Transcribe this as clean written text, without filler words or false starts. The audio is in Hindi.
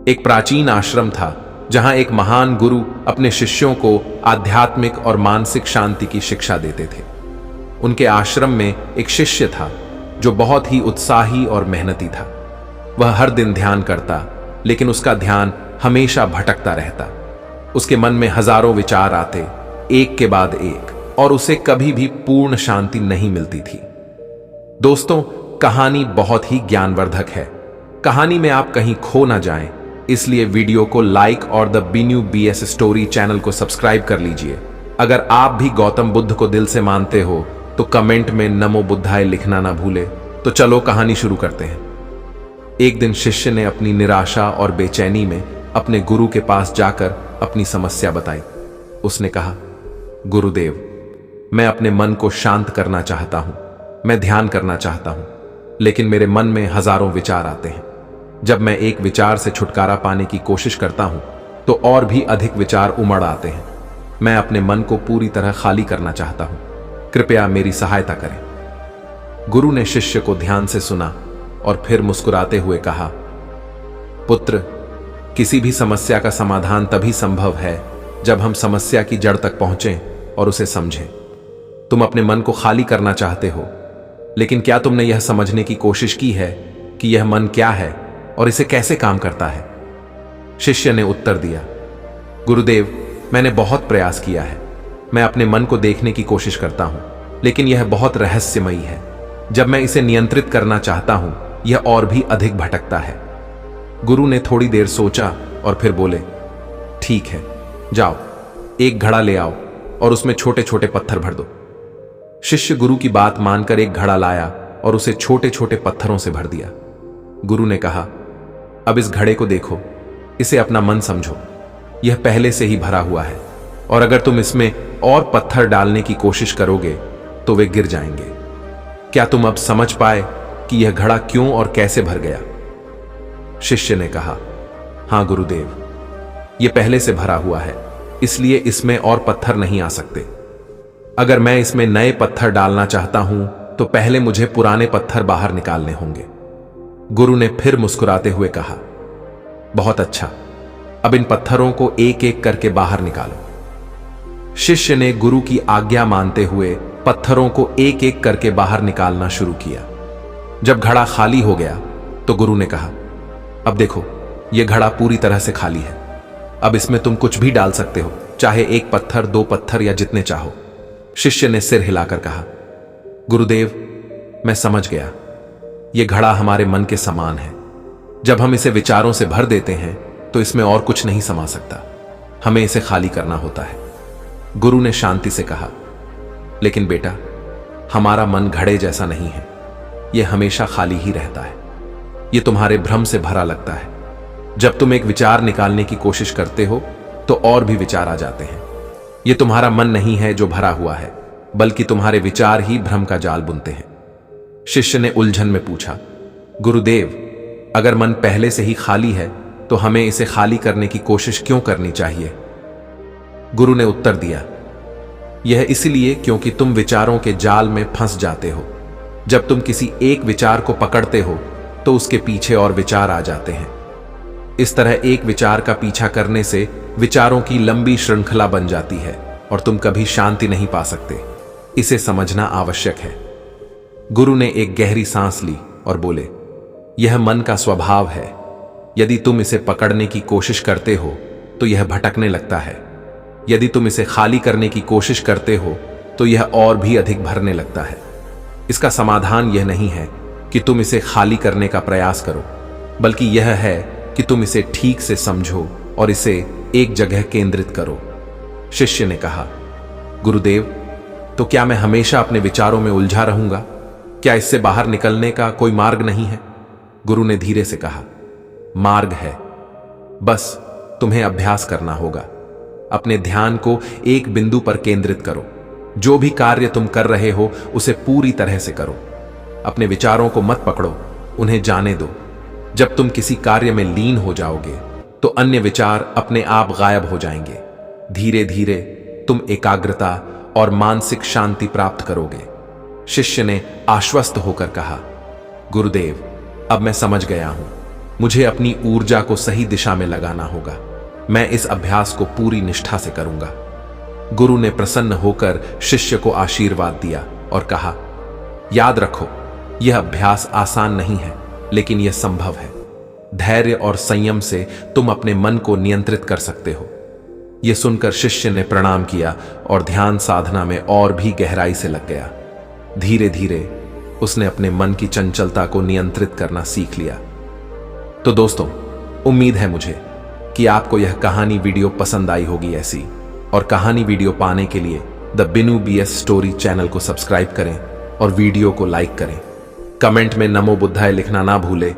एक प्राचीन आश्रम था जहां एक महान गुरु अपने शिष्यों को आध्यात्मिक और मानसिक शांति की शिक्षा देते थे। उनके आश्रम में एक शिष्य था जो बहुत ही उत्साही और मेहनती था। वह हर दिन ध्यान करता, लेकिन उसका ध्यान हमेशा भटकता रहता। उसके मन में हजारों विचार आते, एक के बाद एक, और उसे कभी भी पूर्ण शांति नहीं मिलती थी। दोस्तों, कहानी बहुत ही ज्ञानवर्धक है। कहानी में आप कहीं खो ना जाएं, इसलिए वीडियो को लाइक और द बीन्यू बीएस स्टोरी चैनल को सब्सक्राइब कर लीजिए। अगर आप भी गौतम बुद्ध को दिल से मानते हो तो कमेंट में नमो बुद्धाय लिखना ना भूले। तो चलो कहानी शुरू करते हैं। एक दिन शिष्य ने अपनी निराशा और बेचैनी में अपने गुरु के पास जाकर अपनी समस्या बताई। उसने कहा, गुरुदेव, मैं अपने मन को शांत करना चाहता हूं, मैं ध्यान करना चाहता हूं, लेकिन मेरे मन में हजारों विचार आते हैं। जब मैं एक विचार से छुटकारा पाने की कोशिश करता हूं तो और भी अधिक विचार उमड़ आते हैं। मैं अपने मन को पूरी तरह खाली करना चाहता हूं, कृपया मेरी सहायता करें। गुरु ने शिष्य को ध्यान से सुना और फिर मुस्कुराते हुए कहा, पुत्र, किसी भी समस्या का समाधान तभी संभव है जब हम समस्या की जड़ तक पहुंचें और उसे समझें। तुम अपने मन को खाली करना चाहते हो, लेकिन क्या तुमने यह समझने की कोशिश की है कि यह मन क्या है और इसे कैसे काम करता है? शिष्य ने उत्तर दिया, गुरुदेव, मैंने बहुत प्रयास किया है। मैं अपने मन को देखने की कोशिश करता हूं, लेकिन यह बहुत रहस्यमयी है। जब मैं इसे नियंत्रित करना चाहता हूं, यह और भी अधिक भटकता है। गुरु ने थोड़ी देर सोचा और फिर बोले, ठीक है, जाओ, एक घड़ा ले आओ और उसमें छोटे छोटे पत्थर भर दो। शिष्य गुरु की बात मानकर एक घड़ा लाया और उसे छोटे छोटे पत्थरों से भर दिया। गुरु ने कहा, अब इस घड़े को देखो, इसे अपना मन समझो। यह पहले से ही भरा हुआ है, और अगर तुम इसमें और पत्थर डालने की कोशिश करोगे तो वे गिर जाएंगे। क्या तुम अब समझ पाए कि यह घड़ा क्यों और कैसे भर गया? शिष्य ने कहा, हां गुरुदेव, यह पहले से भरा हुआ है, इसलिए इसमें और पत्थर नहीं आ सकते। अगर मैं इसमें नए पत्थर डालना चाहता हूं तो पहले मुझे पुराने पत्थर बाहर निकालने होंगे। गुरु ने फिर मुस्कुराते हुए कहा, बहुत अच्छा, अब इन पत्थरों को एक एक करके बाहर निकालो। शिष्य ने गुरु की आज्ञा मानते हुए पत्थरों को एक एक करके बाहर निकालना शुरू किया। जब घड़ा खाली हो गया तो गुरु ने कहा, अब देखो, यह घड़ा पूरी तरह से खाली है। अब इसमें तुम कुछ भी डाल सकते हो, चाहे एक पत्थर, दो पत्थर या जितने चाहो। शिष्य ने सिर हिलाकर कहा, गुरुदेव, मैं समझ गया। यह घड़ा हमारे मन के समान है। जब हम इसे विचारों से भर देते हैं तो इसमें और कुछ नहीं समा सकता। हमें इसे खाली करना होता है। गुरु ने शांति से कहा, लेकिन बेटा, हमारा मन घड़े जैसा नहीं है। यह हमेशा खाली ही रहता है। यह तुम्हारे भ्रम से भरा लगता है। जब तुम एक विचार निकालने की कोशिश करते हो तो और भी विचार आ जाते हैं। यह तुम्हारा मन नहीं है जो भरा हुआ है, बल्कि तुम्हारे विचार ही भ्रम का जाल बुनते हैं। शिष्य ने उलझन में पूछा, गुरुदेव, अगर मन पहले से ही खाली है तो हमें इसे खाली करने की कोशिश क्यों करनी चाहिए? गुरु ने उत्तर दिया, यह इसलिए क्योंकि तुम विचारों के जाल में फंस जाते हो। जब तुम किसी एक विचार को पकड़ते हो तो उसके पीछे और विचार आ जाते हैं। इस तरह एक विचार का पीछा करने से विचारों की लंबी श्रृंखला बन जाती है और तुम कभी शांति नहीं पा सकते। इसे समझना आवश्यक है। गुरु ने एक गहरी सांस ली और बोले, यह मन का स्वभाव है। यदि तुम इसे पकड़ने की कोशिश करते हो तो यह भटकने लगता है। यदि तुम इसे खाली करने की कोशिश करते हो तो यह और भी अधिक भरने लगता है। इसका समाधान यह नहीं है कि तुम इसे खाली करने का प्रयास करो, बल्कि यह है कि तुम इसे ठीक से समझो और इसे एक जगह केंद्रित करो। शिष्य ने कहा, गुरुदेव, तो क्या मैं हमेशा अपने विचारों में उलझा रहूंगा? क्या इससे बाहर निकलने का कोई मार्ग नहीं है? गुरु ने धीरे से कहा, मार्ग है, बस तुम्हें अभ्यास करना होगा। अपने ध्यान को एक बिंदु पर केंद्रित करो। जो भी कार्य तुम कर रहे हो उसे पूरी तरह से करो। अपने विचारों को मत पकड़ो, उन्हें जाने दो। जब तुम किसी कार्य में लीन हो जाओगे तो अन्य विचार अपने आप गायब हो जाएंगे। धीरे धीरे तुम एकाग्रता और मानसिक शांति प्राप्त करोगे। शिष्य ने आश्वस्त होकर कहा, गुरुदेव, अब मैं समझ गया हूं। मुझे अपनी ऊर्जा को सही दिशा में लगाना होगा। मैं इस अभ्यास को पूरी निष्ठा से करूंगा। गुरु ने प्रसन्न होकर शिष्य को आशीर्वाद दिया और कहा, याद रखो, यह अभ्यास आसान नहीं है, लेकिन यह संभव है। धैर्य और संयम से तुम अपने मन को नियंत्रित कर सकते हो। यह सुनकर शिष्य ने प्रणाम किया और ध्यान साधना में और भी गहराई से लग गया। धीरे धीरे उसने अपने मन की चंचलता को नियंत्रित करना सीख लिया। तो दोस्तों, उम्मीद है मुझे कि आपको यह कहानी वीडियो पसंद आई होगी। ऐसी और कहानी वीडियो पाने के लिए the Binu BS story channel को सब्सक्राइब करें और वीडियो को लाइक करें। कमेंट में नमो बुद्धाय लिखना ना भूलें